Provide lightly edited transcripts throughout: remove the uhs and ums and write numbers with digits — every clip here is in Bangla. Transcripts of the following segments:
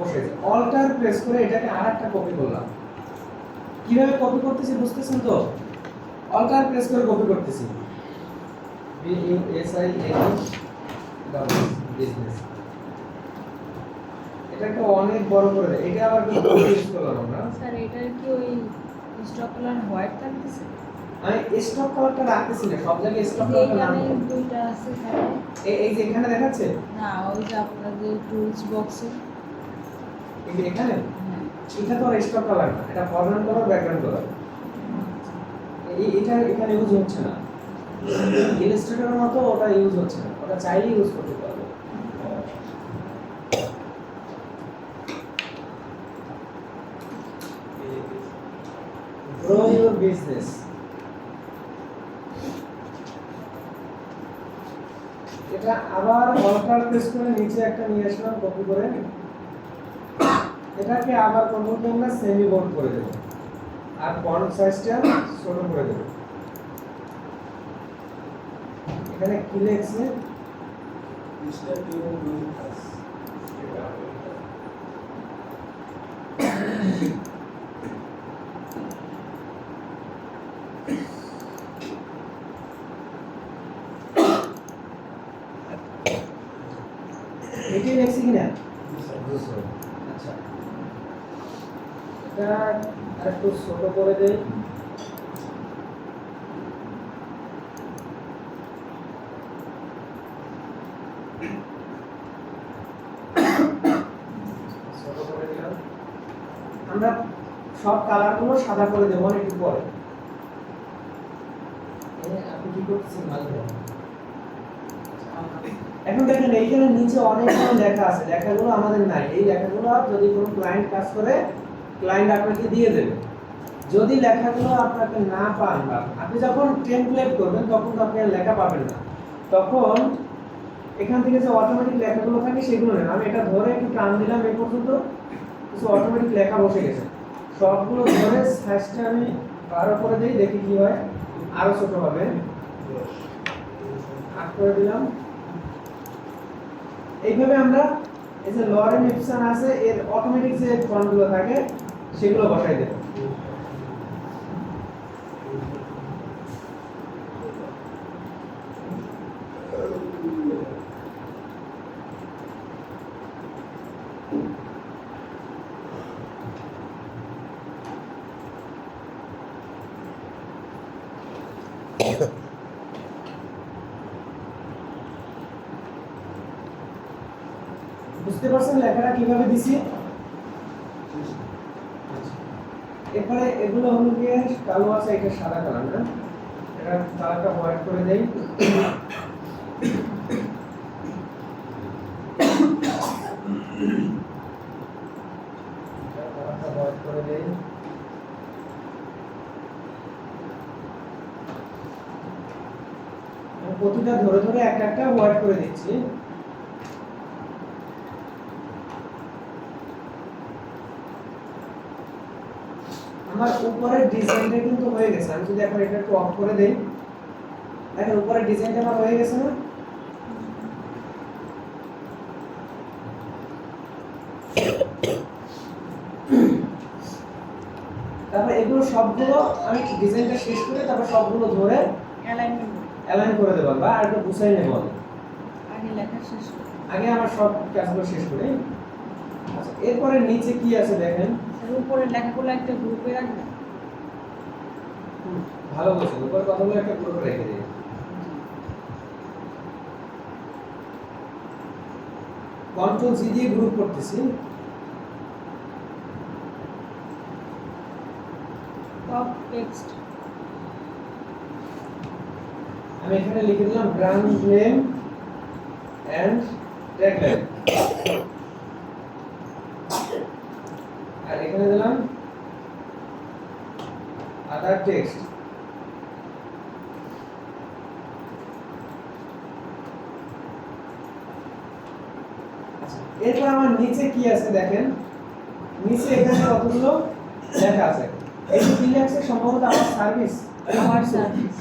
বসেছে। অল্টার প্রেস করে এটাকে আরেকটা কপি করলাম। কিভাবে কপি করতেছি বুঝতেছেন তো? অল্টার প্রেস করে কপি করতেছি। বিজনেস এটাকে অনেক বড় করে দেয়। এটা আবার কি ইউজ করলাম আমরা? স্যার এটার কি ওই স্টক কালার হোয়াইট থাকতেছে? আমি স্টক কালারটা রাখতেছি না, সব জায়গায় স্টক এই কালারটা এখানে নাম দুইটা আছে এখানে। এই যে এখানে দেখাচ্ছে না ওই যে আপনাদের টুলস বক্সে। এই যে এখানে এটা তো আর স্টক কালার না, এটা ফরগ্রাউন্ড কালার ব্যাকগ্রাউন্ড কালার। এটা এখানে ইউজ হচ্ছে না। ইলাস্ট্রেটরের মতো ওটা ইউজ হচ্ছে না, ওটা চাইলে ইউজ করতে পারবে। Grow your business. এটা আবার অল্টার প্রেস করে নিচে একটা নিয়ে আসলাম কপি করে, এটাকে আবার করব কি আমরা সেমি বোল্ড করে দেব আর ফন্ট সাইজটা ছোট করে দেব। এখানে কি লিখছে মিস্টার টিউন ডুইং আস, এটাই লিখছি কিনা? আচ্ছা এটা আরেকটু ছোট করে দেই। ছোট করে দিলাম। আমরা সব কালারগুলো সাদা করে দেবো একটু পরে। আপনি কি করতেছেন মালিক? এখন দেখেন এইখানে নিচে অনেকগুলো লেখা আছে, লেখাগুলো আমাদের নাই। এই লেখাগুলো যদি কোনো ক্লায়েন্ট কাজ করে, ক্লায়েন্ট আপনাকে দিয়ে দেবে। যদি লেখাগুলো আপনাকে না পান বা আপনি যখন টেমপ্লেট করবেন তখন তো আপনি আর লেখা পাবেন না, তখন এখান থেকে যে অটোমেটিক লেখাগুলো থাকে সেগুলো নেন। আমি এটা ধরে একটু টান দিলাম, এই পর্যন্ত কিছু অটোমেটিক লেখা বসে গেছে। সবগুলো ধরে সাইজটা আমি 12 করে দিই, দেখি কি হয়। আরো ছোট হবে, 8 করে দিলাম। এইভাবে আমরা এই যে লরেন ইপসন আছে এর অটোমেটিক যে ফন্টগুলো থাকে সেগুলো বসাই দেব। বুঝতে পারছেন লেখাটা কিভাবে দিছি? এরপরে এগুলো হলো গিয়ে কালো আছে, এটা সাদা কালার না, এটা কালারটা হোয়াইট করে দেই। কালারটা হোয়াইট করে দেই। প্রতিটা ধরে ধরে একটা একটা হোয়াইট করে দিচ্ছি। আমার উপরের ডিজাইনটা কিন্তু হয়ে গেছে। আমি যদি এখন এটা একটু অফ করে দেই, দেখেন উপরের ডিজাইনটা আমার হয়ে গেছে না? তারপর এগুলো সবগুলো আমি ডিজাইনটা শেষ করে তারপর সবগুলো ধরে অ্যালাইন করে দেব বা আর একটু গুছাই নেব। আগে লেখা শেষ করি। আগে আমার সব কাজগুলো শেষ করি। আচ্ছা এরপরে নিচে কি আছে দেখেন। স্যার উপরের লেখাগুলো একটা গ্রুপে রাখবেন। ভালো বলছেন, উপরের কথাগুলো একটা গ্রুপে রেখে দিই। কন্ট্রোল জি দিয়ে গ্রুপ করতেছি। টপ টেক্সট আমি এখানে লিখে দিলাম ব্র্যান্ড নেম এন্ড ট্যাগলাইন, আর এখানে দিলাম আদার টেক্সট। এরপর আমার নিচে কি আছে দেখেন, নিচে এখানে কতগুলো লেখা আছে। এই যে কি লেখা সম্ভবত আমার সার্ভিস, আমার সার্ভিস।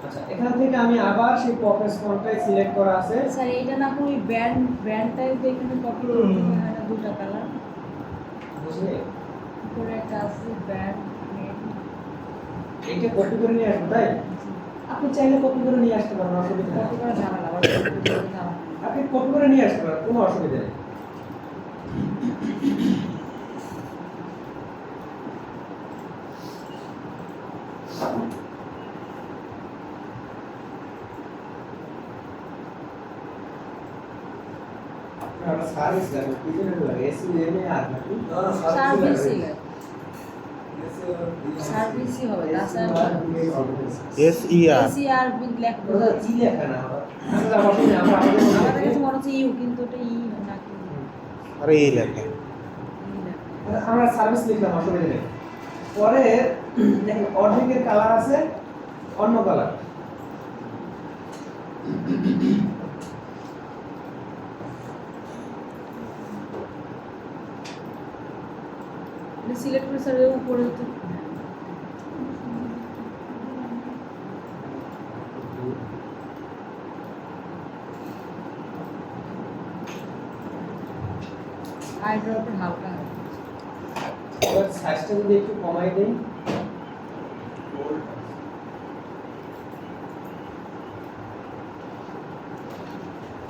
আচ্ছা, এখান থেকে আমি আবার সেই পপেস ফন্টটাই সিলেক্ট করা আছে। স্যার এইটা না কোনো ব্র্যান্ডটাই তো এখানে কপি করতে হয় না, দুটো কালার বুঝলে? উপরে একটা আছে ব্র্যান্ড নেম। এইটা কপি করে নিয়ে আসবো, তাই? আপনি চাইলে কপি করে নিয়ে আসতে পারেন, অসুবিধা নেই। কপি করা ঝামেলা, আবার copy করতে ঝামেলা। আপনি কপি করে নিয়ে আসতে পারেন, কোনো অসুবিধা নেই। আপনার সার্ভিস লাগবে, কি জন্য লাগে? এসইএম আর নাকি? সার্ভিসই লাগে, সার্ভিসই হবে, তাছাড়া SER এসিআর বিল লেখা ওটা কি লেখা না আমরা অসুবিধা আমরা আমাদের আমাদের কাছে মনে হচ্ছে ইউ, কিন্তু ওটা ই নাকি আরে এই লেখা ই লেখা। আমরা সার্ভিস লিখলাম, অসুবিধা নেই। পরে দেখেন অর্ধেকের কালার আছে অন্য কালার। সিলেক্ট করে স্যার উপরে তো আই ড্রপটা হালকা হবে। এবার সাইজটা যদি একটু কমাই দেই,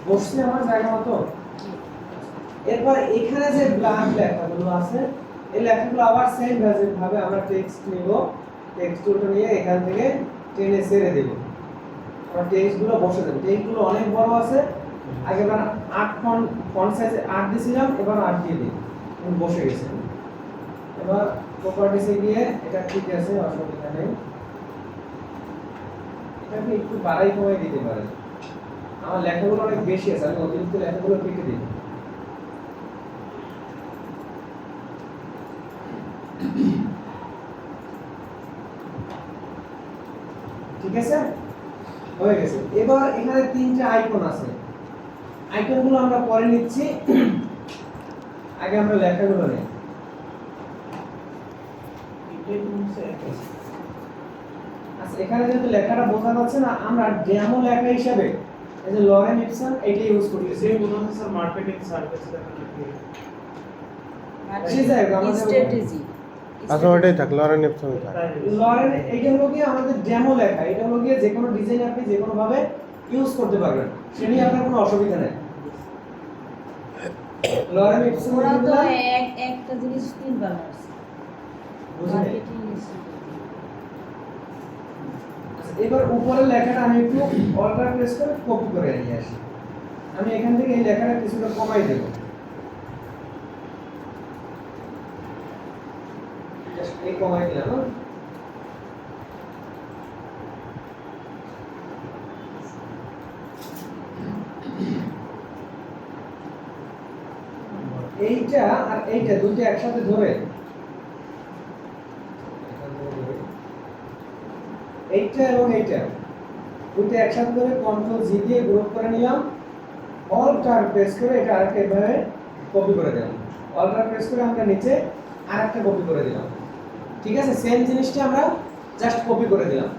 বসছে আমার জায়গা মতো। এরপর এখানে যে ব্ল্যাঙ্ক লেখাগুলো আছে, এই লেখাগুলো আবার সেম ভাবে আমরা টেক্সট নিব, টেক্সট টুলটা নিয়ে এখান থেকে টেনে ছেড়ে দেব। আমরা টেক্সটগুলো বসে দেব। টেক্সটগুলো অনেক বড় আছে, আগেবার 8 ফন্ট সাইজে 8 দিয়েছিলাম, এবার 8 দিয়ে দিই, এখন বসে গেছে। এবার প্রপার্টিসে গিয়ে এটা ঠিক আছে, অসুবিধা নেই। এটাকে একটু বাড়াই কমাই দিতে পারেন। আমার লেখাগুলো অনেক বেশি আছে, আমি অতিরিক্ত লেখাগুলো কেটে দিই। ঠিক আছে, হয়ে গেছে। এবার এখানে তিনটা আইকন আছে, আইকনগুলো আমরা পরে নিচ্ছি, আগে আমরা লেখাগুলো নেই। আচ্ছা, এখানে যেহেতু লেখাটা বোঝা যাচ্ছে না, আমরা ডেমো লেখা হিসেবে এই যে লরেন ইপসন এটা ইউজ করতেছি। সেই মনে হচ্ছে স্যার মার্কেটিং সার্ভিস লেখা নাকি? ঠিক আছে, আমাদের স্ট্র্যাটেজি আচ্ছা ওটাই থাক লরেন ইপসনই থাক লরেন এইটা হলো কি আমাদের ডেমো লেখা, এটা হলো কি যে কোনো ডিজাইন আপনি যে কোনো ভাবে ইউজ করতে পারবেন, সে নিয়ে আপনার কোনো অসুবিধা নেই। লরেন ইপসন ওরা তো একটা জিনিস তিনবার মারছে বুঝলেন? মার্কেটিং। এবার উপরের লেখাটা আমি একটু অল্টার প্রেস করে কপি করে নিয়ে আসি। আমি এখান থেকে এই লেখাটা কিছুটা কমাই দেব, জাস্ট এই কমাই দিলাম। এইটা আর এইটা দুটো একসাথে ধরে, এইটা এবং এইটা দুটো একসাথে ধরে কন্ট্রোল জি দিয়ে গ্রুপ করে নিলাম, অল্টার প্রেস করে এটা আরেকটা এভাবে কপি করে দিলাম, অল্টার প্রেস করে আমরা নিচে আরেকটা কপি করে দিলাম। ঠিক আছে, সেম জিনিসটা আমরা জাস্ট কপি করে দিলাম।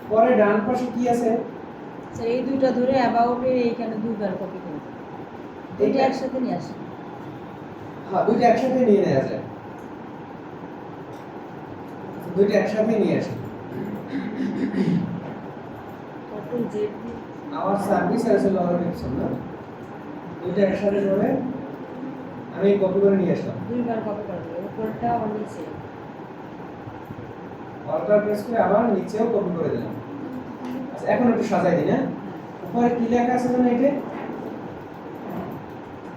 পরে ডান পাশে কি আছে, স্যার এই দুইটা ধরে অ্যাবাউটের এইখানে দুইবার কপি করে দিন। এইটা একসাথে নিয়ে আসেন। হ্যাঁ দুটো একসাথে নিয়ে নেওয়া যায়, দুটো একসাথে নিয়ে আসি। কন্ট্রোল জেড দিয়ে আমার সার্ভিস আছে লরেন ইপসন না, দুটো একসাথে ধরে আমি কপি করে নিয়ে আসলাম, দুইবার কপি করে দিন, উপরটা আর নিচে। অল্টার প্রেস করে আবার নিচেও কপি করে দিলাম। আচ্ছা এখন একটু সাজাই দিই না, উপরে কি লেখা আছে জানেন? এটা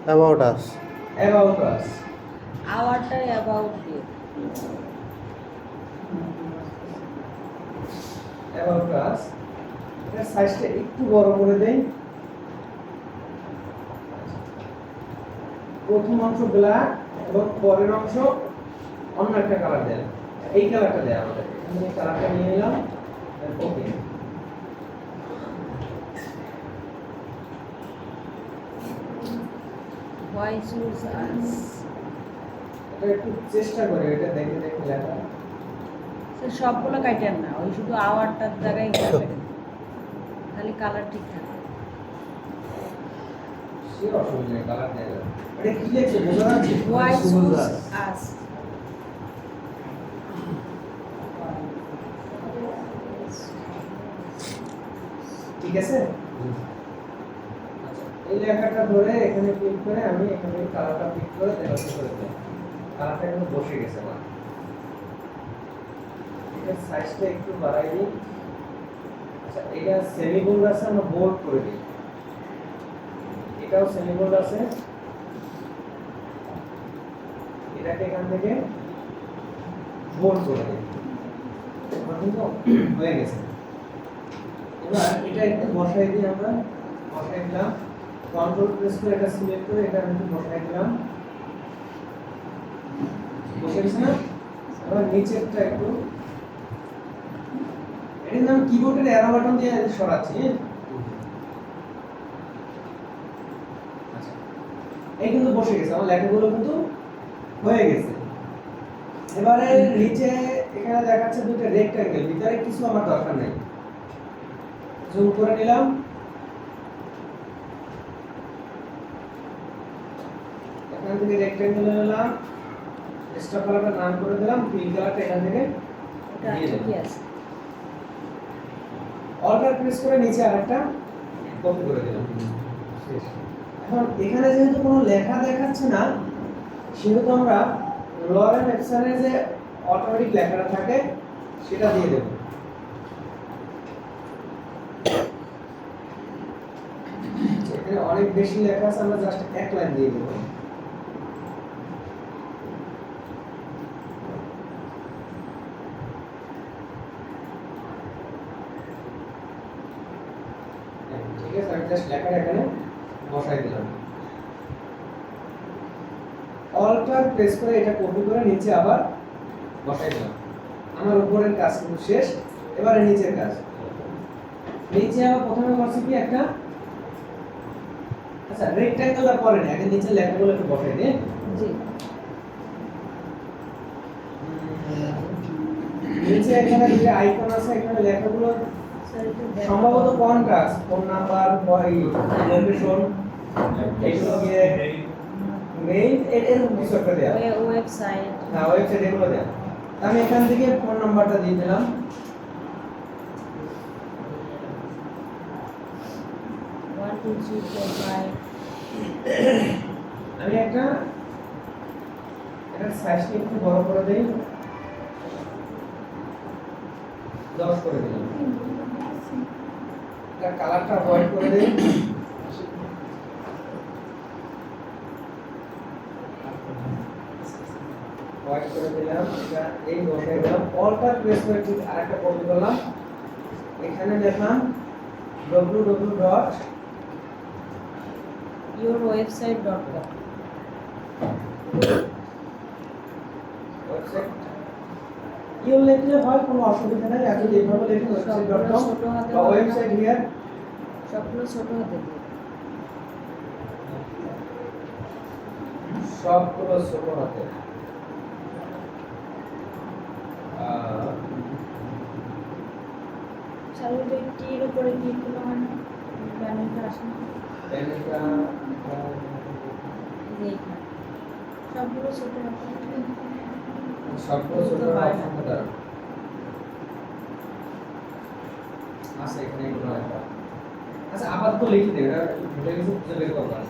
অ্যাবাউট আস অ্যাবাউট আস, আওয়ারটা অ্যাবাউট দিয়ে অ্যাবাউট আস। এটা সাইজটা একটু বড় করে দেই, প্রথম অংশ ব্ল্যাক এবং পরের অংশ অন্য একটা কালার দেন, এই কালারটা দেয় আমাদের, আমি এই কালারটা নিয়ে নিলাম। ওকে, হোয়াই চুজ আস। এটা একটু চেষ্টা করে এটা দেখে দেখে লেখা। স্যার সবগুলো কাটেন না, ওই শুধু আওয়ারটার জায়গায় ওটা কেটে দেন। খালি কালার ঠিক থাকে। সে অসুবিধা নেই, কালার দেয়া যাবে। এটা কি লিখছে বোঝা যাচ্ছে? হোয়াই সুন্দর। চুজ আস। ঠিক আছে? আচ্ছা, এই লেখাটা ধরে এখানে ক্লিক করে আমি এখানে কালারটা পিক করে দেখাতে করে দিলাম। কালারটা কিন্তু বসে গেছে আমার। এটা সাইজটা একটু বাড়াই দিই। আচ্ছা, এটা সেমিবোল্ড আছে, আমরা বোল্ড করে দিই। এটাও সেমিবোল্ড আছে। এটাকে এখান থেকে বোল্ড করে দিই। আমার কিন্তু হয়ে গেছে। এবার এটা একটু বসাই দিই আমরা, বসাই দিলাম, কন্ট্রোল প্রেস করে এটা সিলেক্ট করে এটা একটু বসাই দিলাম, বসে গেছে না? এবার নিচেরটা একটু, এটার নাম কিবোর্ডের অ্যারো বাটন দিয়ে সরাচ্ছি। আচ্ছা, এই কিন্তু বসে গেছে, আমার লেখাগুলো কিন্তু হয়ে গেছে। এবারে নিচে এখানে দেখাচ্ছে দুটো রেক্ট্যাঙ্গেল, ভিতরে কিছু আমার দরকার নাই, জুম করে নিলাম। এখান থেকে রেক্ট্যাঙ্গেল নিলাম, স্টক কালারটা নাম করে দিলাম, ফিল কালারটা এখান থেকে ওটা দিয়ে ঠিকই দিলাম। আছে। অল্টার প্রেস করে নিচে আরেকটা কপি করে দিলাম। শেষ। এখন এখানে যেহেতু কোনো লেখা দেখাচ্ছে না, সেহেতু আমরা লরেন এপসনের যে অটোমেটিক লেখাটা থাকে সেটা দিয়ে দেব। এখানে অনেক বেশি লেখা আছে, আমরা জাস্ট এক লাইন দিয়ে দেব। ঠিক আছে, আমি জাস্ট লেখাটা এখানে বসাই দিলাম। অল্টার প্রেস করে এটা কপি করে নিচে আবার বসাই দিলাম। আমার উপরের কাজ কিন্তু শেষ, এবারে নিচের কাজ। নিচে আবার প্রথমে করছি কি একটা, আচ্ছা রেক্ট্যাঙ্গেলটা পরে না, আগে নিচে লেখাগুলো একটু বসাই দিই। জি। নিচে এখানে দুটো আইকন আছে, এখানে লেখাগুলো স্যার একটু দেখান। সম্ভবত কন্টাক্ট, ফোন নাম্বার, লোকেশন, এইগুলো দিয়ে মেইল এরকম কিছু একটা দেয়া। ওয়েবসাইট। হ্যাঁ, ওয়েবসাইট এগুলো দেয়া। আমি এখান থেকে ফোন নাম্বারটা দিয়ে দিলাম। 1 2 3 4 5। আমি একটা এটার সাইজটা একটু বড় করে দেই, 10 করে দিলাম। এটা কালারটা হোয়াইট করে দেই, হোয়াইট করে দিলাম। এটা এই বসাই দিলাম, অল্টার প্রেস করে ঠিক আরেকটা কপি করলাম, এখানে লিখলাম www. yourwebsite.com। ওয়েবসাইট ইউ লিখলে হয়, কোনো অসুবিধা নেই। আপনি যেভাবে লিখুন website.com ছোট হাতে বা ওয়েবসাইট হিয়ার, সবগুলো ছোট হাতে দিয়ে। সবগুলো ছোট হাতে। স্যার ওই যে টির উপরে ক্লিক করলে হয় না? ব্যানারটা আসে না? এটা এই যে এইখানে। সবগুলো ছোট হাতে। সবগুলো ছোট হাতে আছে, এখানে এগুলো একটা। আচ্ছা, আপাতত লিখে দেবে, এটা ভুলে গেছি, খুঁজে বের করবো না।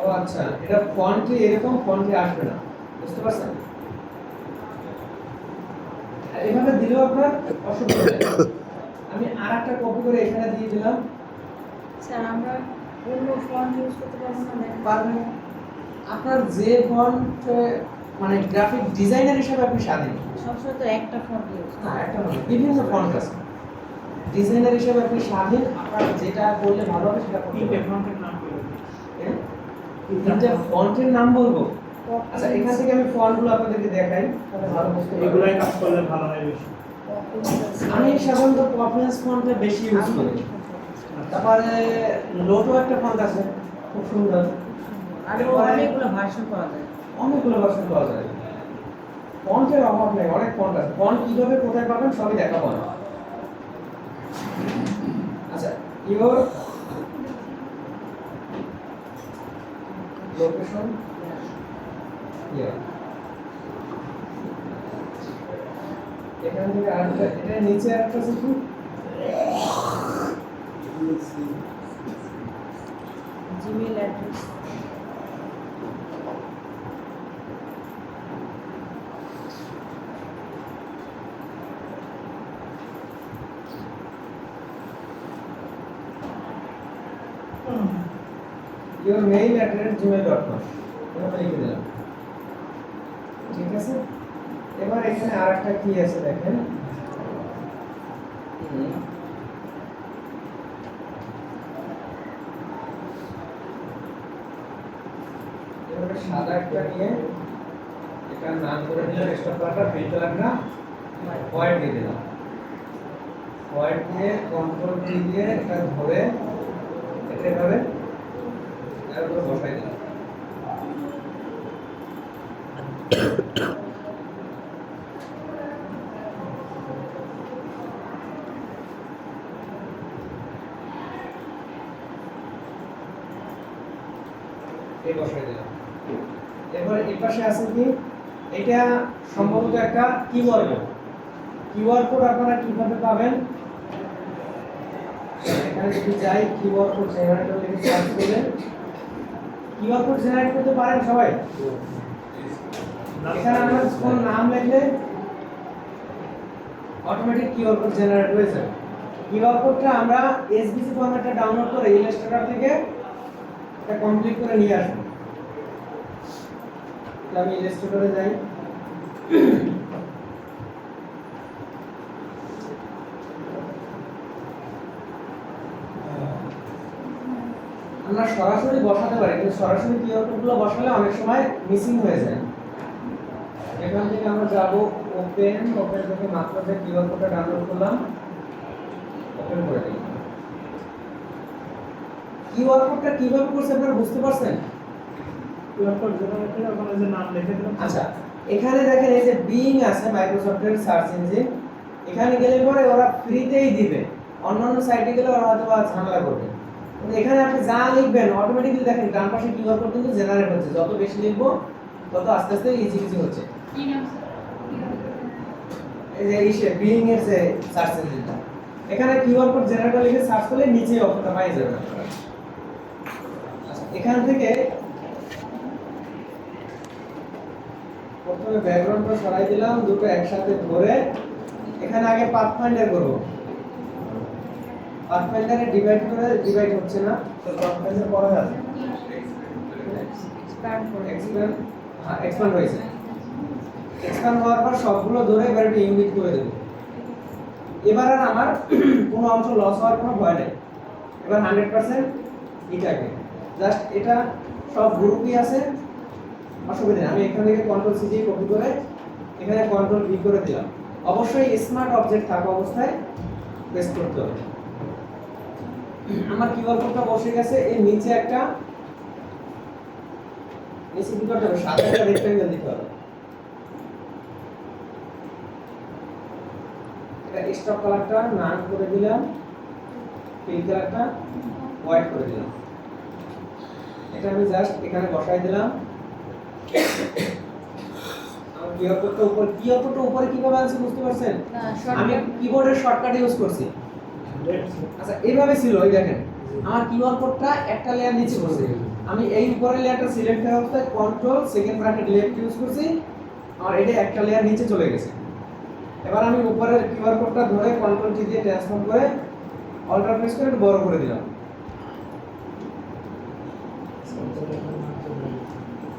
ও আচ্ছা, এটা ফন্টে এরকম ফন্টে আসবে না, বুঝতে পারছেন? আর এভাবে দিলেও আপনার অসুবিধা নেই। আমি আরেকটা কপি করে এখানে দিয়ে দিলাম। স্যার আমরা অন্য ফন্ট ইউজ করতে পারবো না? দেখেন। পারবেন, আপনার যে ফন্ট মানে গ্রাফিক ডিজাইনার হিসেবে আপনি স্বাধীন। সবসময় তো একটা ফন্ট ইউজ না, একটা নয়, বিভিন্ন ফন্ট আছে। ডিজাইনার হিসেবে আপনি স্বাধীন, আপনার যেটা করলে ভালো হবে সেটা করতে তিনটে পারেন। ফন্টের নাম বলুন। হ্যাঁ? তিনটা ফন্টের নাম বলবো। আচ্ছা, এখান থেকে আমি ফন্টগুলো আপনাদেরকে দেখাই, তাহলে ভালো বুঝতে পারবেন। এগুলাই কাজ করলে ভালো হয় বেশি। আমি সাধারণত পপুলার ফন্টটা বেশি ইউজ করি। তারপরে লোটো একটা ফন্ট আছে, খুব সুন্দর। আরো অনেকগুলো ভার্সন পাওয়া যায়। অনেকগুলো ভার্সন পাওয়া যায়। ফন্টের অভাব নেই, অনেক ফন্ট আছে। ফন্ট কিভাবে কোথায় পাবেন সবই দেখাবো না। আচ্ছা, ইওর লোকেশন হিয়ার। এখান থেকে আরেকটা, এটা নিচে একটা আছে কি Gmail address. your mail address gmail.com এভাবে লিখে দিলাম। ঠিক আছে, এবার এখানে আরেকটা কি আছে দেখেন, এভাবে সাদা একটা নিয়ে এটার নাম করে দিলাম স্টপ কালারটা, ফিল কালারটা হোয়াইট দিয়ে দিলাম। হোয়াইট দিয়ে কন্ট্রোল কি দিয়ে এটা ধরে এটা এভাবে এর উপরে বসাই দিলাম। এই বসাই দিলাম। এবার এই পাশে আছে কি, এটা সম্ভবত একটা কিওয়ার্ড কোড। কিওয়ার্ড কোড আপনারা কিভাবে পাবেন, এখানে যদি যাই কিওয়ার্ড কোড জেনারেটর লিখে সার্চ করলে কিওয়ার্ড কোড জেনারেট করতে পারেন সবাই। এখানে আমরা কোন নাম লিখলে অটোমেটিক কিওয়ার্ড কোড জেনারেট হয়ে যায়। কিওয়ার্ড কোডটা আমরা এসবিসি ফরম্যাটে ডাউনলোড করে ইলাস্ট্রেটর থেকে এটা কমপ্লিট করে নিয়ে আসবো। তাহলে আমি ইলাস্ট্রেটরে যাই, আমরা সরাসরি বসাতে পারি, কিন্তু সরাসরি কিওয়ার্ড কোডগুলো বসালে অনেক সময় মিসিং হয়ে যায়। এখান থেকে আমরা যাব ওপেন থেকে মাত্র যে কিওয়ার্ড কোডটা ডাউনলোড করলাম ওপেন করে দিই। কিওয়ার্ড কোডটা কিভাবে করছে আপনারা বুঝতে পারছেন? কিউআর কোড জেনারেটর ওখানে যে নাম লিখে দিলাম। আচ্ছা, এখানে দেখেন এই যে বিং আছে মাইক্রোসফটের সার্চ ইঞ্জিন, এখানে গেলে পরে ওরা ফ্রিতেই দিবে, অন্যান্য সাইটে গেলে ওরা হয়তো বা ঝামেলা করবে। কিন্তু এখানে আপনি যা লিখবেন অটোমেটিক্যালি দেখেন ডান পাশে কিওয়ার্ড কোড কিন্তু জেনারেট হচ্ছে। যত বেশি লিখবো তত আস্তে আস্তে ইজি হচ্ছে। এই যে ইসে বিং এর যে সার্চ ইঞ্জিনটা, এখানে কিওয়ার্ড কোড জেনারেটর লিখে সার্চ করলে নিচে অপশনটা পাই যাবেন আপনারা। আচ্ছা, এখান থেকে প্রথমে ব্যাকগ্রাউন্ডটা সরাই দিলাম, দুটো একসাথে ধরে এখানে আগে পাথফাইন্ডার করব। পাথফাইন্ডারে ডিভাইড হচ্ছে না, তো পাথফাইন্ডার পরে আছে এক্সপ্যান্ড হয়েছে। এক্সপ্যান্ড হওয়ার পর সবগুলো ধরে এবার একটা ইউনিট করে দেব। এবার আর আমার কোনো অংশ লস হওয়ার কোনো ভয় নেই। এবার 100% এটাকে জাস্ট এটা সব গ্রুপই আছে, অসুবিধা নেই। আমি এখান থেকে কন্ট্রোল সি দিয়ে কপি করে এখানে কন্ট্রোল ভি করে দিলাম। অবশ্যই স্মার্ট অবজেক্ট থাকা অবস্থায় পেস্ট করতে হবে। আমার কিওয়ার্ড কোডটা বসে গেছে। এর নিচে একটা নিচে কি করতে হবে, সাদা একটা রেক্ট্যাঙ্গেল দিতে হবে। এটা স্টপ কালারটা নান করে দিলাম, ফিল কালারটা হোয়াইট করে দিলাম। এটা আমি জাস্ট এখানে বসাই দিলাম। আমার কিওয়ার্ড কোডটা উপরে কিভাবে আছে বুঝতে পারছেন? আমি কিবোর্ডের শর্টকাট ইউজ করছি। আচ্ছা, এইভাবে ছিল, ওই দেখেন আমার কিওয়ার্ড কোডটা একটা লেয়ার নিচে বসে, আমি এই উপরের লেয়ারটা সিলেক্ট করা অবস্থায় control second bracket left use করছি, আর এটা একটা লেয়ার নিচে চলে গেছে। এবার আমি উপরের কিওয়ার্ড কোডটা ধরে কন্ট্রোল কি দিয়ে ট্রান্সফর্ম করে অল্টার প্রেস করে একটু বড় করে দিলাম।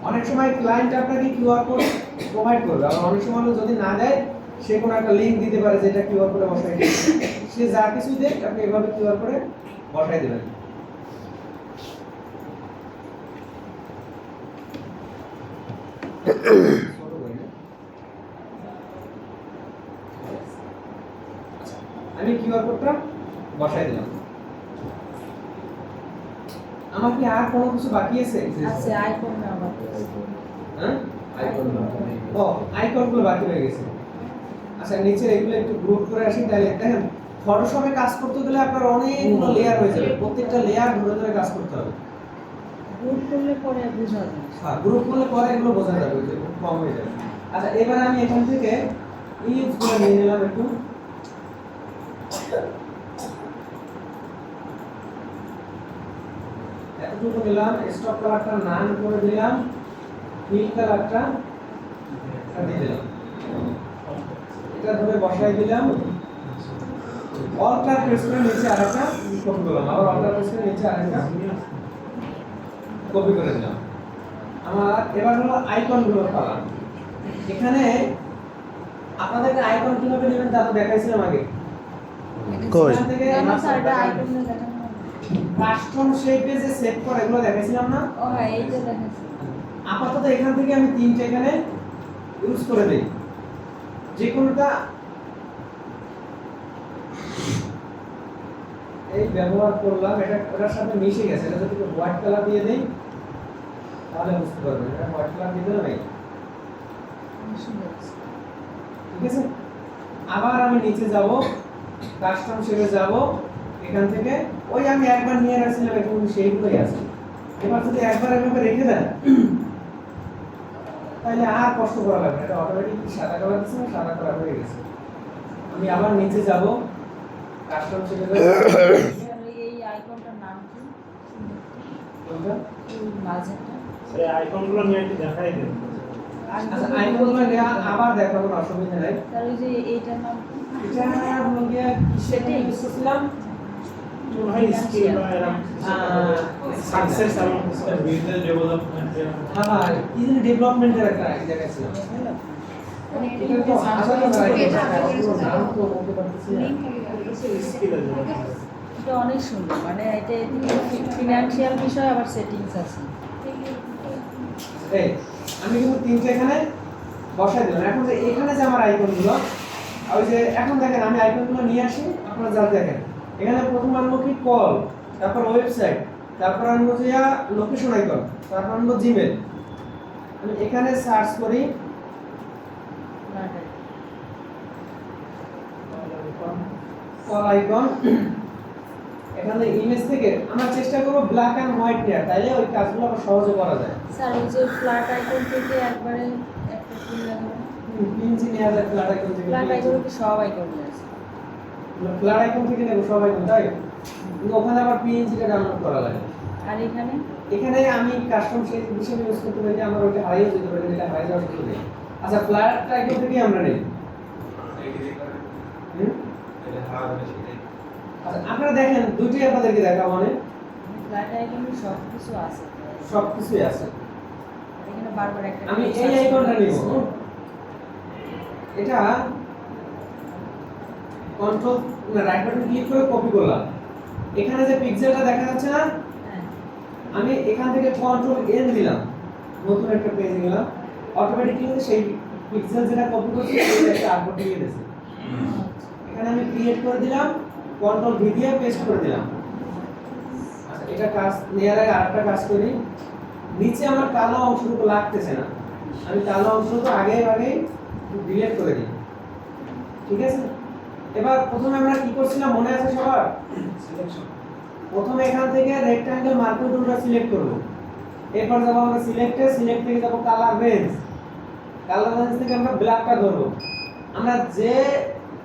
অনেক সময় ক্লায়েন্ট আপনাকে কিউআর কোড প্রোভাইড করবে, আর অনেক সময় যদি না দেয় সে কোনো একটা লিংক দিতে পারে যেটা কিউআর কোডে বসাই দিবে। সে যা কিছু দেয় আপনি এভাবে কিউআর কোডে বসাই দেবেন। আমি কিউআর কোডটা বসাই দিলাম। আমার কি আর কোনো কিছু বাকি আছে? আছে আইকন না বাকি আছে। হ্যাঁ আইকন, ও আইকনগুলো বাকি হয়ে গেছে। আচ্ছা নিচে এগুলো একটু গ্রুপ করে আসি। তাহলে দেখেন ফটোশপে কাজ করতে গেলে আপনার অনেকগুলো লেয়ার হয়ে যাবে, প্রত্যেকটা লেয়ার ধরে ধরে কাজ করতে হবে। গ্রুপ করলে পরে বোঝা যায়। হ্যাঁ গ্রুপ করলে পরে এগুলো বোঝা যাবে যে খুব কম হয়ে যাবে। আচ্ছা এবার আমি এখান থেকে ইউজগুলো নিয়ে নিলাম একটু। এতটুকু নিলাম, স্টক কালারটা নান করে দিলাম, ফিল কালারটা দিয়ে দিলাম, এটা ধরে বসাই দিলাম। অল্টার প্রেস করে নিচে আরেকটা কপি করলাম, আবার অল্টার প্রেস করে নিচে আরেকটা কপি করে দিলাম। আমার এবার হলো আইকনগুলো পালাম। এখানে আপনাদেরকে আইকন কিভাবে নেবেন তা তো দেখাইছিলাম আগে। কই? এখান থেকে আমার স্যারটা আইকন না দেখানো। কাস্টম শেপে যে সেট করে এগুলো দেখাইছিলাম না। ও হ্যাঁ এইটা দেখাচ্ছি। আপাতত এখান থেকে আমি তিনটে এখানে ইউজ করে দেই, যে কোনোটা এই ব্যবহার করলাম। এটা ওটার সাথে মিশে গেছে, এটা যদি হোয়াইট কালার দিয়ে দেই তাহলে বুঝতে পারবেন। এটা হোয়াইট কালার দিয়ে দিলাম এই, ঠিক আছে। আবার আমি নিচে যাব, কাস্টম শেপে যাব, এখান থেকে ওই আমি একবার নিয়ে আসছিলাম এখন সেইগুলোই আছে। এবার যদি একবার এভাবে রেখে দেন তাহলে আর কষ্ট করা লাগবে না, এটা অটোমেটিক সাদা কালার দিচ্ছে না, সাদা কালার হয়ে গেছে। আমি আবার নিচে যাব, কাস্টম শেপে যাব, এই আইকনটার নাম কি? কোনটা? এই মাঝেরটা। এই আইকনগুলো নিয়ে একটু দেখাই দেন। আচ্ছা আইকনগুলো নেওয়া আবার দেখাবো, অসুবিধা নাই। তার ওই যে এইটার নাম কি? এটা হলো গিয়ে কিসেটা ইউজ করছিলাম? মনে হয় স্কিল বা এরকম সাকসেস এবং বিজনেস ডেভেলপমেন্ট। হ্যাঁ কি জানি ডেভেলপমেন্টের একটা জায়গা ছিল। এটা তো আসলে নাম তো বলতে পারতেছি না। স্কিল আছে। এটা অনেক সুন্দর, মানে এটা ফিনান্সিয়াল বিষয় আবার সেটিংস আছে। এই আমি কিন্তু তিনটে এখানে বসাই দিলাম। এখন যে এখানে যে আমার আইকনগুলো, ওই যে এখন দেখেন আমি আইকনগুলো নিয়ে আসি, আপনারা যা দেখেন এখানে প্রথম আনবো কি কল, তারপর ওয়েবসাইট, তারপর আনবো যে লোকেশন আইকন, তারপর আনবো জিমেল। আমি এখানে সার্চ করি কল আইকন, এখানে ইমেজ থেকে আমরা চেষ্টা করব ব্ল্যাক এন্ড হোয়াইট নেওয়ার, তাইলে ওই কাজগুলো আবার সহজে করা যায়। স্যার ওই যে ফ্ল্যাট আইকন থেকে একবারে একটা ফুল লাগানো। পিনজি নেওয়া যায় ফ্ল্যাট আইকন থেকে। ফ্ল্যাট আইকন কি সব আইকন আছে? ফ্ল্যাট আইকন থেকে নেব সব আইকন, তাই কিন্তু ওখানে আবার পিএনজিটা ডাউনলোড করা লাগে। আর এখানে এখানে আমি কাস্টম শেপ হিসেবে ইউজ করতে পারি, আমার ওইটা হারিয়ে যেতে পারে, এটা হারিয়ে যাওয়ার কিছু নেই। আচ্ছা ফ্ল্যাট আইকন থেকে আমরা নেই। আচ্ছা আপনারা দেখেন দুইটাই আপনাদেরকে দেখাবো, মানে ফ্ল্যাট আইকনে সব কিছু আছে। সব কিছুই আছে। এখানে বারবার একটা আমি এই আইকনটা নিব, এটা কন্ট্রোল রাইট বাটন ক্লিক করে কপি করলাম। এখানে যে পিক্সেলটা দেখা যাচ্ছে না, হ্যাঁ আমি এখান থেকে কন্ট্রোল এন দিলাম, নতুন একটা পেজে গেলাম, অটোমেটিক্যালি সেই পিক্সেল যেটা কপি করছি সেটা একটা আপলোড দিয়ে দিয়েছে। এখানে আমি ক্রিয়েট করে দিলাম, কন্ট্রোল ভি দিয়ে পেস্ট করে দিলাম। আচ্ছা এটা কাজ নেওয়ার আগে আরেকটা কাজ করি, নিচে আমার কালো অংশটুকু লাগতেছে না, আমি কালো অংশটুকু আগে ডিলিট করে দিই, ঠিক আছে। এবার প্রথমে আমরা কি করছিলাম মনে আছে সবার? সিলেকশন। প্রথমে এখান থেকে রেক্ট্যাঙ্গেল মার্কিং টুলটা সিলেক্ট করব, এরপর যাব আমরা সিলেক্টে, সিলেক্ট থেকে যাব কালার রেঞ্জ, কালার রেঞ্জ থেকে আমরা ব্ল্যাকটা ধরব। আমরা যে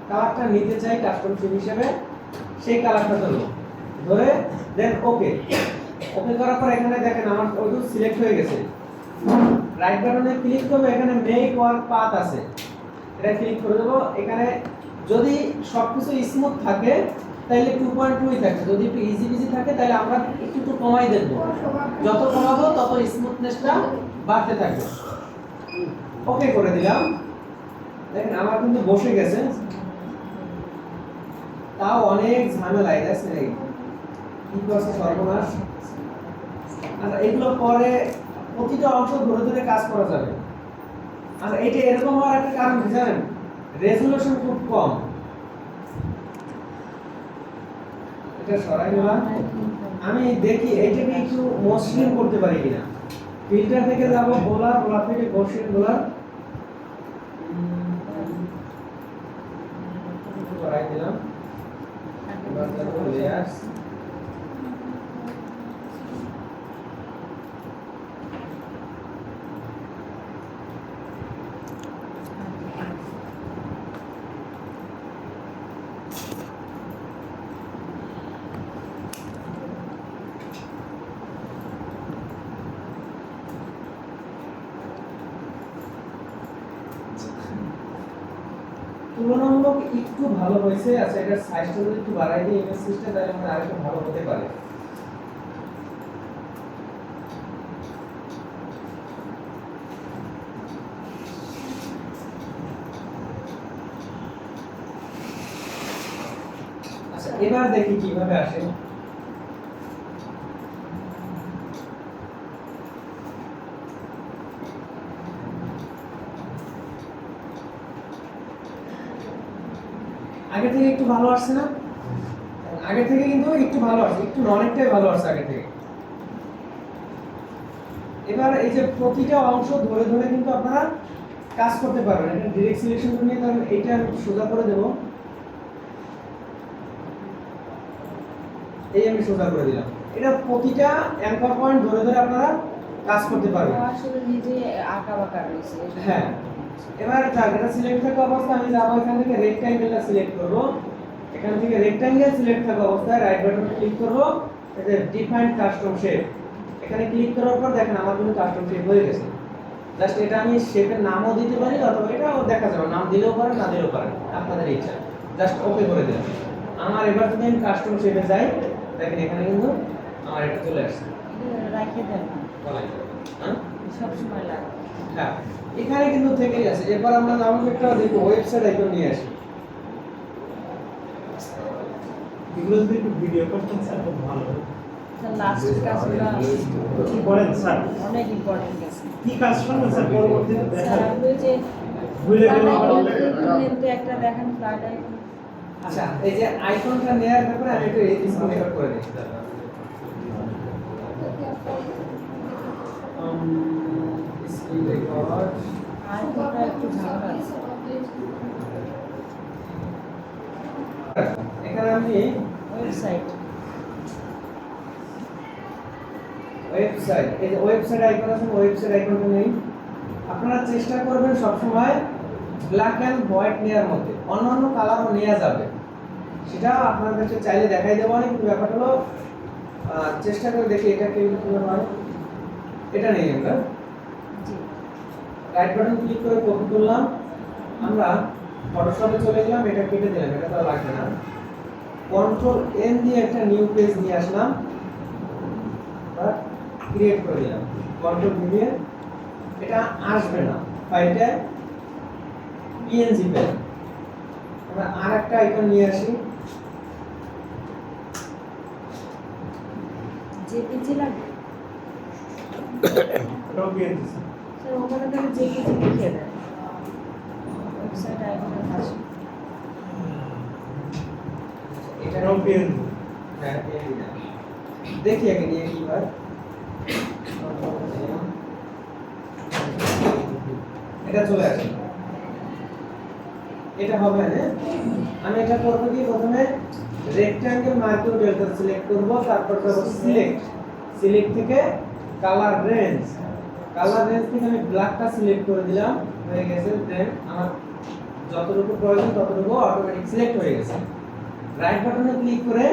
কালারটা নিতে চাই কাস্টম থিম হিসেবে সেই কালারটা ধরব, ধরে দেন ওকে। ওকে করার পর এখানে দেখেন আমার ওইটু সিলেক্ট হয়ে গেছে। রাইট বাটনে ক্লিক করব, এখানে মেক ওয়ার্ক পাথ আছে, এটা ক্লিক করে দেব। এখানে যদি সবকিছু স্মুথ থাকে তাহলে 2.2 ই থাকে, যদি একটু ইজি বিজি থাকে তাহলে আমরা একটু কমাই দেব, যত কমাবো তত স্মুথনেসটা বাড়তে থাকবে। ওকে করে দিলাম, দেখেন আমার কিন্তু বসে গেছে, তাও অনেক ঝামেলা আছে এই কি করছে সর্বনাশ। আচ্ছা এগুলো পরে প্রতিটা অংশ ধরে ধরে কাজ করা যাবে। আচ্ছা এটা এরকম হওয়ার একটা কারণ কি জানেন? রেজোলিউশন খুব কম। এটা সরাই নিলাম, আমি দেখি এইটাকে একটু মসৃণ করতে পারি কিনা। ফিল্টার থেকে যাব বোলার, বোলার থেকে গসিন বোলার বাড়াই দিলাম। এবার যাব লেয়ার্স, তুলনামূলক একটু ভালো হয়েছে। আচ্ছা, এটার সাইজটা যদি একটু বাড়াই দিই ইমেজ সিস্টেম, তাহলে মানে আরেকটু ভালো হতে পারে। আচ্ছা, এবার দেখি কিভাবে আসে। আগে থেকে একটু ভালো আসছে না? আগে থেকে কিন্তু একটু ভালো আসছে, একটু না, অনেকটাই ভালো আসছে আগে থেকে। এবার এই যে প্রতিটা অংশ ধরে ধরে কিন্তু আপনারা কাজ করতে পারবেন। এটা ডিরেক্ট সিলেকশন করে নিয়ে তাহলে এইটা আমি সোজা করে দেব। এই আমি সোজা করে দিলাম। এটা প্রতিটা অ্যাঙ্কর পয়েন্ট ধরে ধরে আপনারা কাজ করতে পারবেন। আসলে নিজে আঁকা বাঁকা রয়েছে। হ্যাঁ, এবার এটা সিলেক্ট থাকা অবস্থায় আমি যাব এখান থেকে রেক্ট্যাঙ্গেলটা সিলেক্ট করব। এখান থেকে রেক্ট্যাঙ্গেল সিলেক্ট থাকা অবস্থায় রাইট বাটন ক্লিক করব, এই যে ডিফাইন কাস্টম শেপ, এখানে ক্লিক করার পর দেখেন আমার কিন্তু কাস্টম শেপ হয়ে গেছে। জাস্ট এটা আমি শেপের নামও দিতে পারি, অথবা এটাও দেখা যাবে, নাম দিলেও পারেন না দিলেও পারেন, আপনাদের ইচ্ছা। জাস্ট ওকে করে দিলাম। আমার এবার যদি আমি কাস্টম শেপে যাই, দেখেন এখানে কিন্তু আমার এটা চলে আসছে। রাখে দেন না, হ্যাঁ সব সময় লাগে। হ্যাঁ, এখানে কিন্তু থেকেই আছে। এবার আমরা নামক একটা দেখো ওয়েবসাইট আইকন নিয়ে আসি। এগুলো যদি একটু ভিডিও করতেন স্যার খুব ভালো হতো। স্যার লাস্ট কাজগুলো কি করেন স্যার? অনেক ইম্পর্টেন্ট আছে। কি কাজ করবেন স্যার পরবর্তীতে স্যার দেখান? আপনি ওই যে ভুলে গেলে কিন্তু একটা দেখেন ফ্লাইট আইকন। আচ্ছা, এই যে আইকনটা নেয়ার ব্যাপারে আমি একটু স্ক্রিন রেকর্ড করে দিই। স্ক্রিন রেকর্ড, আইকনটা একটু ঝামেলা আছে। এখানে আমি ওয়েবসাইট ওয়েবসাইট, এই যে ওয়েবসাইট আইকন আছে, ওয়েবসাইট আইকনটা নেই। আপনারা চেষ্টা করবেন সবসময় ব্ল্যাক এন্ড হোয়াইট নেয়ার মধ্যে, অন্যান্য কালারও নেওয়া যাবে, সেটা আপনাদেরকে চাইলে দেখাই দেবো না, কিন্তু ব্যাপারটা হলো চেষ্টা করে দেখি এটা কিভাবে হয়। এটা নেই, আমরা জি রাইট বাটন ক্লিক করে কপি করলাম, আমরা ফটোশপে চলে গেলাম, এটা কেটে দিলাম, এটা তো আর লাগবে না। কন্ট্রোল এন দিয়ে একটা নিউ পেজ নিয়ে আসলাম, আর ক্রিয়েট করে দিলাম। কন্ট্রোল ভি দিয়ে এটা আসবে না, ফাইলটা পিএনজি ফাইল। আমরা আরেকটা আইকন নিয়ে আসি, জেপিজি লাগবে। এটাও দিয়ে দিচ্ছি। স্যার ওখানে তাহলে জেপিজি লিখে দেন ওয়েবসাইট আইকনের পাশে। এটাও এটাও দিয়ে দিচ্ছি। হ্যাঁ PNG না। দেখি আগে নিয়ে কি হয়। এটা চলে আসে, এটা হবে না। আমি এটা করব কি, প্রথমে রেক্ট্যাঙ্গেল মার্কিং ডেল্টা সিলেক্ট করব, তারপর যাব সিলেক্ট, সিলেক্ট থেকে কালার রেঞ্জ, কালার রেঞ্জ থেকে আমি ব্ল্যাকটা সিলেক্ট করে দিলাম, হয়ে গেছে। দেন আমার যতটুকু প্রয়োজন ততটুকু অটোমেটিক সিলেক্ট হয়ে গেছে। রাইট বাটনে ক্লিক করে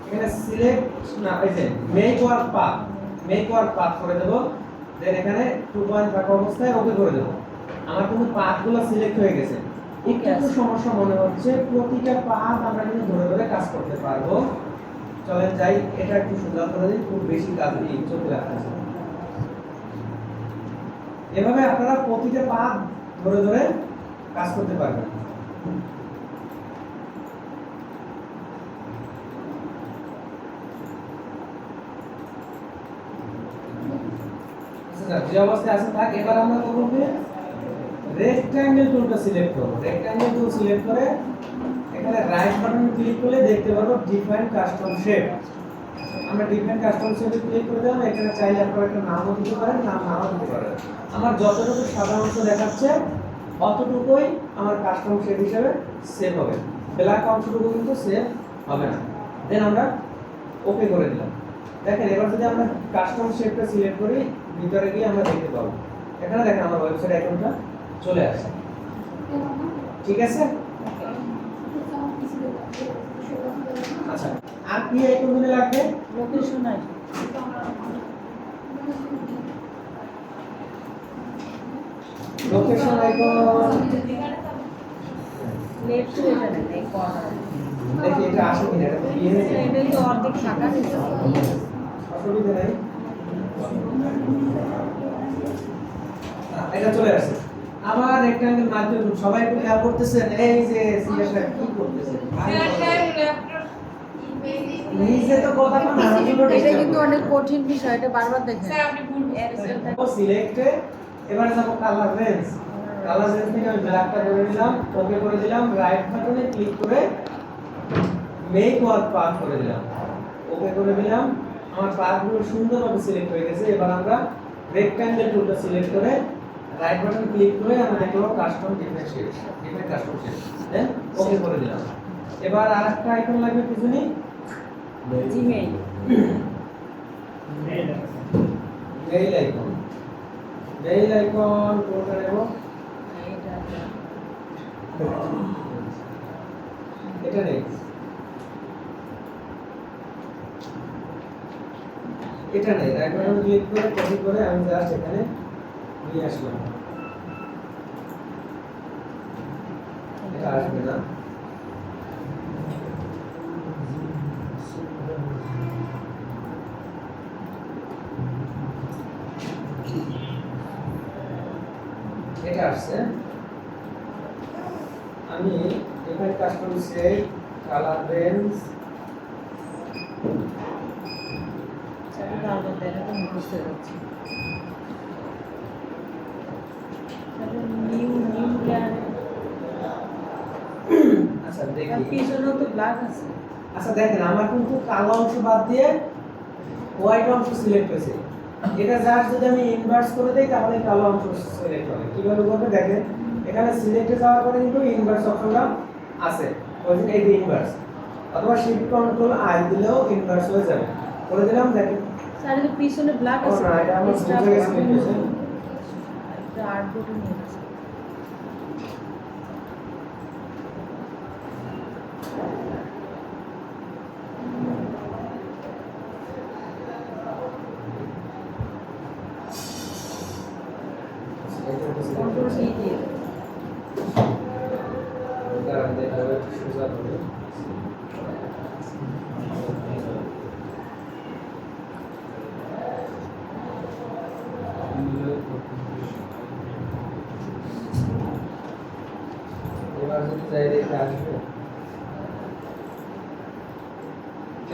এখানে সিলেক্ট না, এই যে make work path, make work path করে দেব। দেন এখানে 2 পয়েন্ট রাখা অবস্থায় ওকে করে দেব। আমার কিন্তু পাথগুলো সিলেক্ট হয়ে গেছে। একটু সমস্যা মনে হচ্ছে, প্রতিটা পাথ আমরা কিন্তু ধরে ধরে কাজ করতে পারবো। চলেন যাই, এটা একটু সোজা করে দিই, খুব বেশি কাজ নেই, চোখে লাগতেছে। এভাবে আপনারা প্রতিটা পাথ ধরে ধরে কাজ করতে পারবেন। আচ্ছা, যে অবস্থায় আছে থাক। এবার আমরা করব কি, রেক্ট্যাঙ্গেল টুলটা সিলেক্ট করব। রেক্ট্যাঙ্গেল টুল সিলেক্ট করে এখানে রাইট বাটন ক্লিক করলে দেখতে পারবো ডিফাইন কাস্টম শেপ। আমরা ডিফারেন্ট কাস্টম শেপে ক্লিক করে দিলাম। এখানে চাইলে আপনারা একটা নামও দিতে পারেন, নাম নাও দিতে পারেন। আমার যতটুকু সাদা অংশ দেখাচ্ছে অতটুকুই আমার কাস্টম শেপ হিসেবে সেভ হবে, ব্ল্যাক অংশটুকু কিন্তু সেভ হবে না। দেন আমরা ওকে করে দিলাম। দেখেন এবার যদি আমরা কাস্টম শেপটা সিলেক্ট করি, ভিতরে গিয়ে আমরা দেখতে পাবো এখানে দেখেন আমার ওয়েবসাইট আইকনটা চলে আসে। ঠিক আছে? আচ্ছা, আর কি আইকনগুলো লাগবে? লোকেশন আছে, লোকেশন আইকন লেফট টু এটা নেই, এই কর্নার দেখি এটা আসে কিনা, এটা দিয়ে নেই, এটাই তো অর্ধেক ফাঁকা দিতে অসুবিধা নাই। এটা চলে আসে। আবার রেক্ট্যাঙ্গেল মার্জিন সবাই একটু খেয়াল করতেছেন, এই যে সিলেকশন কি করতেছেন নিজে তো কথা না আমার জন্য এটা কিন্তু অনেক কঠিন বিষয়, এটা বারবার দেখেন। সিলেক্টে এবারে যাব কালার রেঞ্জ। কালার রেঞ্জ থেকে আমি ব্ল্যাকটা করে দিলাম, ওকে করে দিলাম, রাইট বাটনে ক্লিক করে মেক ওয়ার্ক পাথ করে দিলাম, ওকে করে দিলাম। আমার পাথগুলো সুন্দরভাবে সিলেক্ট হয়ে গেছে। এবার আমরা রেক্ট্যাঙ্গেল টুলটা সিলেক্ট করে রাইট বাটন ক্লিক করে আমরা দেখব custom different shape, different custom shape, then okay করে দিলাম। এবার আরেকটা আইকন লাগবে পিছনে, Gmail mail icon. Mail icon কোনটা নেব? এটা নেই, এটা নেই। রাইট বাটন ক্লিক করে কপি করে আমি জাস্ট এখানে নিয়ে আসলাম। এটা আসবে না। এটা আসছে। আমি এখানে কাস্টম সেট কালার রেঞ্জ বারবার দেখা তো মুখস্থ হয়ে যাচ্ছে। নিউ লেয়ার, আচ্ছা দেখি। আর পিছনেও তো ব্ল্যাক আছে। আচ্ছা দেখেন আমার কিন্তু কালো অংশ বাদ দিয়ে হোয়াইট অংশ সিলেক্ট হয়েছে। এটা জাস্ট যদি আমি ইনভার্স করে দেই তাহলে কালো অংশ সিলেক্ট হবে। কিভাবে করবে দেখেন, এখানে সিলেক্টে যাওয়ার পরে কিন্তু ইনভার্স অপশনটা আছে, ওই যে এই ইনভার্স, অথবা শিফট কন্ট্রোল আই দিলেও ইনভার্স হয়ে যাবে। করে দিলাম দেখেন। স্যার এর পিছনে ব্ল্যাক ও আছে, না, এটা আমার ভুল জায়গায় সিলেক্ট হয়েছে। এটা আর্ট বোর্ডে নিয়ে গেছে। কন্ট্রোল সি দিয়ে কারণ দেখাবে সোজা করে। এবার যদি চাই দেখে আসবে,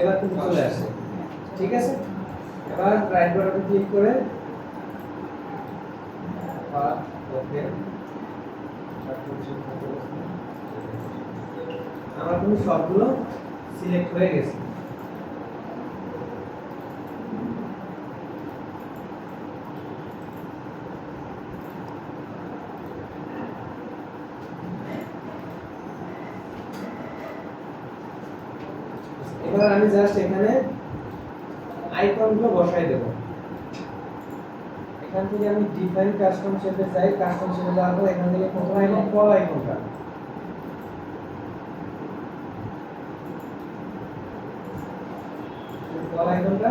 এবার কিন্তু চলে আসে। ঠিক আছে, এবার রাইট বাটন ক্লিক করে ওকে। আমার কিন্তু সবগুলো সিলেক্ট হয়ে গেছে। এবার আমি জাস্ট এখানে আইকনগুলো বসাই দেব। এখান থেকে আমি ডিফাইন কাস্টম শেপে যাই, কাস্টম শেপে যাওয়ার পর এখান থেকে প্রথম আইকন কল আইকনটা, কল আইকনটা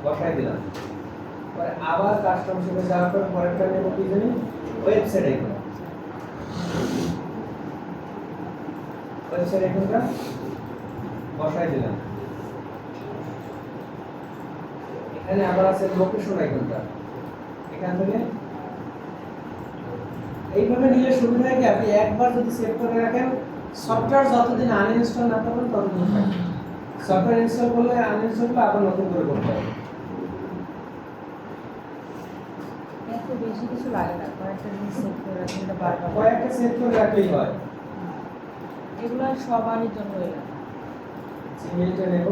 বসাই দিলাম। পরে আবার কাস্টম শেপে যাওয়ার পর পরেরটা নেব কি জানি, ওয়েবসাইট আইকন। ওয়েবসাইট আইকনটা বসাই দিলাম। এখানে আবার আছে লোকেশন আইকনটা, এখান থেকে এইভাবে নিলে সুবিধা হয় কি, আপনি একবার যদি সেভ করে রাখেন সফটওয়্যার যতদিন আনইনস্টল না করবেন ততদিন থাকবে। সফটওয়্যার ইনস্টল করলে আনইনস্টল করলে আবার নতুন করে করতে হবে। এত বেশি কিছু লাগে না, কয়েকটা জিনিস সেভ করে রাখলে এটা বারবার কয়েকটা সেভ করে রাখলেই হয়। এগুলো সবারই জন্য এলাকা। জিমেইলটা নেব,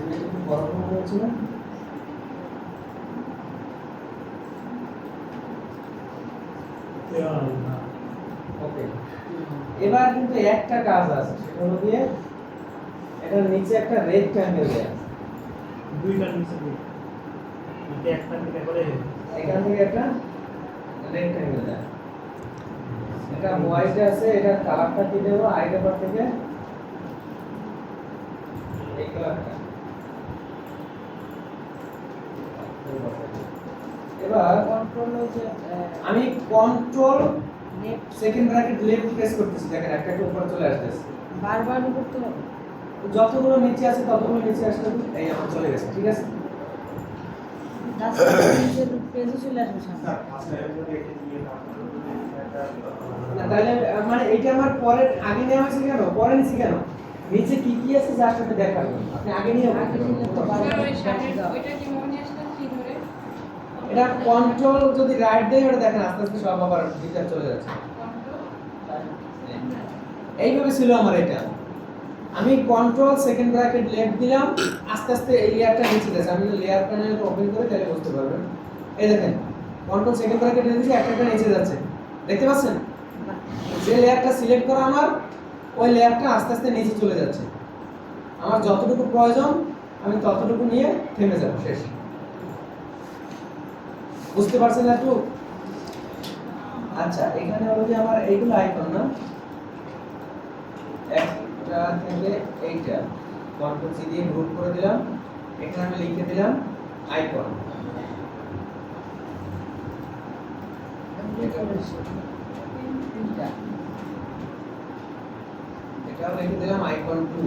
এটা একটু বড় মনে হচ্ছে না? ওকে, এবার কিন্তু একটা কাজ আছে, সেটা হলো দিয়ে এটার নিচে একটা রেক্ট্যাঙ্গেল দেয়া আছে। দুইটা নিচে দুই এটা একটা থেকে করে এখান থেকে একটা রেক্ট্যাঙ্গেল দেয়া, এটা হোয়াইট আছে, এটার কালারটা কি দেবো আইডেপার থেকে এই কালারটা। এবার কন্ট্রোল হচ্ছে আমি control left second bracket left press করতেছি, দেখেন একটা একটা উপরে চলে আসতেছে। বারবার করতে হবে। যতগুলো নিচে আছে ততগুলো নিচে আসলে এই আমার চলে গেছে, ঠিক আছে? নিচের পেজে চলে আসবে সামনে। না তাহলে মানে এইটা আমার পরে আগে নেওয়া হয়েছে কেন, পরে নিছি কেন? নিচে কি কি আছে যা সাথে দেখাবেন আপনি আগে নিয়ে আগে নিলে তো বারবার এটা কন্ট্রোল যদি রাইট দেয় ওটা দেখেন আস্তে আস্তে সব আবার ভিতরে চলে যাচ্ছে। এইভাবে ছিল আমার এটা, আমি কন্ট্রোল সেকেন্ড ব্র্যাকেট লেফট দিলাম, আস্তে আস্তে এই লেয়ারটা নিচে যাচ্ছে। আমি লেয়ার প্যানেলটা ওপেন করে তাহলে বুঝতে পারবেন। এই দেখেন কন্ট্রোল সেকেন্ড ব্র্যাকেট দিয়েছি, একটা একটা নিচে যাচ্ছে, দেখতে পাচ্ছেন? যে লেয়ারটা সিলেক্ট করা আমার, ওই লেয়ারটা আস্তে আস্তে নিচে চলে যাচ্ছে। আমার যতটুকু প্রয়োজন আমি ততটুকু নিয়ে থেমে যাব, শেষ। বুঝতে পারছেন একটু? আচ্ছা, এখানে হলো যে আমার এইগুলো আইকন না, একটা থেকে এইটা কন্ট্রোল সি দিয়ে গ্রুপ করে দিলাম, এখানে আমি লিখে দিলাম আইকন। এটাও লিখে দিলাম আইকন 2।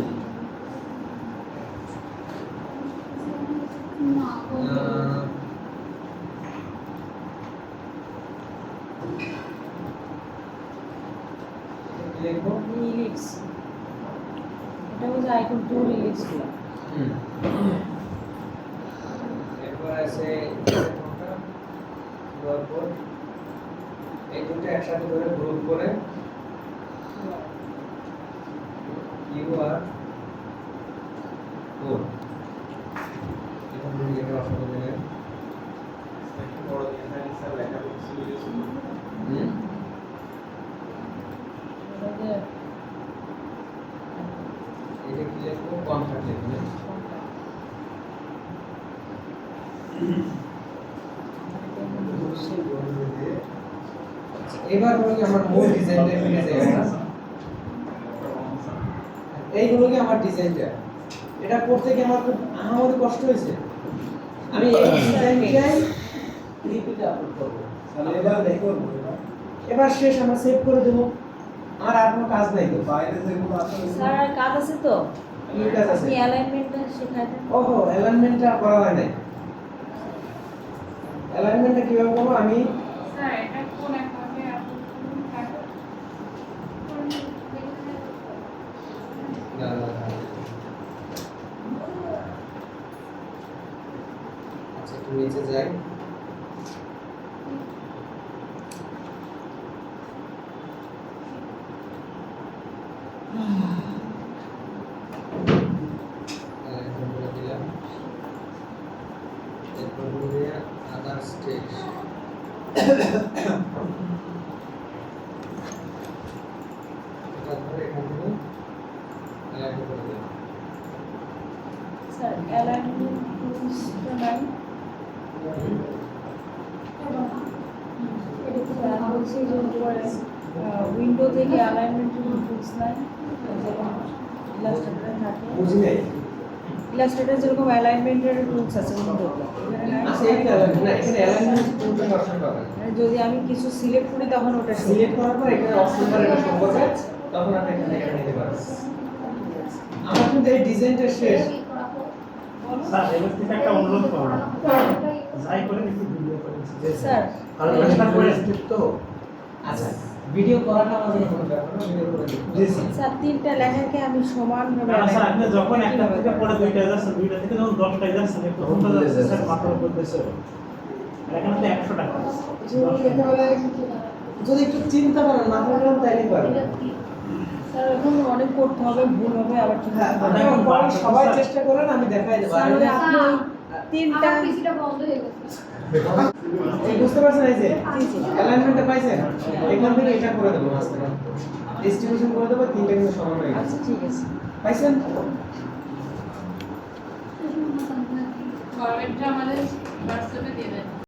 লিখবো রিলিক্স, এটা হচ্ছে আইকন 2 রিলিক্স গুলো। এরপর আছে এই দুটো একসাথে ধরে গ্রুপ করে কিউআর কোড এখান থেকে এটা অসংখ্য দিলেন। বড় এখানে স্যার লেখা করছিল যে এটা কি লিখবো, কন্ট্রাক্ট লিখবেন। এবার হলো কি আমার মূল ডিজাইনটা ফিরে যায় না, এইগুলো কি আমার ডিজাইনটা, এটা করতে কি আমার খুব আমারও কষ্ট হয়েছে। আমি এই ডিজাইনটাই লিপিতে আপলোড করব, তাহলে এবার দেখো এবার শেষ, আমরা সেভ করে দেব, আমার আর কোনো কাজ নাই তো। বাইরে যেগুলো আছে স্যার আর কাজ আছে তো, কি কাজ আছে? আপনি অ্যালাইনমেন্টটা শেখায় দেন। ওহো, অ্যালাইনমেন্টটা করা হয় নাই। অ্যালাইনমেন্টটা কিভাবে করব আমি, স্যার এটা কোন অ্যাকাউন্টে আপলোড আচ্ছা একটু নিচে যাই। আদার স্টেট এটা ধরে এখান থেকে অ্যাড করে দিলাম। স্যার অ্যালাইনমেন্ট টুলসটা নাই, স্যার বলছি যে উপরে উইন্ডো থেকে অ্যালাইনমেন্ট টুলস নাই, যেমন ইলাস্ট্রেটরে থাকে। বুঝি নাই। ইলাস্ট্রেটরে যেরকম অ্যালাইনমেন্টের টুলস আছে উইন্ডোতে, এখানে নাই। আচ্ছা এই অ্যালাইনমেন্ট না, এখানে অ্যালাইনমেন্ট কোনটা অপশন পাবেন। মানে যদি আমি কিছু সিলেক্ট করি তখন ওটা সিলেক্ট করার পর এখানে অপশন বার এটা শো করবে, তখন আপনি এখানে এটা নিতে পারবেন। আমার কিন্তু এই ডিজাইনটা শেষ। স্যার এবার থেকে একটা অনুরোধ করব যাই করে একটু ভিডিও করে স্যার কারণ এটা করে তো আচ্ছা ভিডিও করাটা আমাদের কোনো ব্যাপার না, ভিডিও করে দিই। জি স্যার। স্যার তিনটা লেখাকে আমি সমানভাবে না স্যার আপনি যখন একটা কিভাবে থেকে পরে করব? দুইটা যাচ্ছে, দুইটা থেকে যখন 10টা যাচ্ছে একটু হোমটা যাচ্ছে স্যার মাত্র করতেছে এখানে তো 100 টাকা যদি একটু চিন্তা করেন মাথায় গেলাম তাইলে পারবেন। স্যার এখন অনেক করতে হবে, ভুল হবে আবার ঠিক হ্যাঁ, হবে। আপনারা পরে সবাই চেষ্টা করেন, আমি দেখাই দেবো। স্যার আর ওই আপনি ওই তিনটা আমার পিসিটা বন্ধ হয়ে গেছে। এই বুঝতে পারছেন, এই যে অ্যালাইনমেন্টটা পাইছেন, এখান থেকে এটা করে দেবো মাঝখানে, ডিস্ট্রিবিউশন করে দেবো, তিনটা কিন্তু সমান হয়ে গেছে। আচ্ছা ঠিক আছে। পাইছেন? ফরম্যাটটা আমাদের হোয়াটসঅ্যাপে দিয়ে দেন।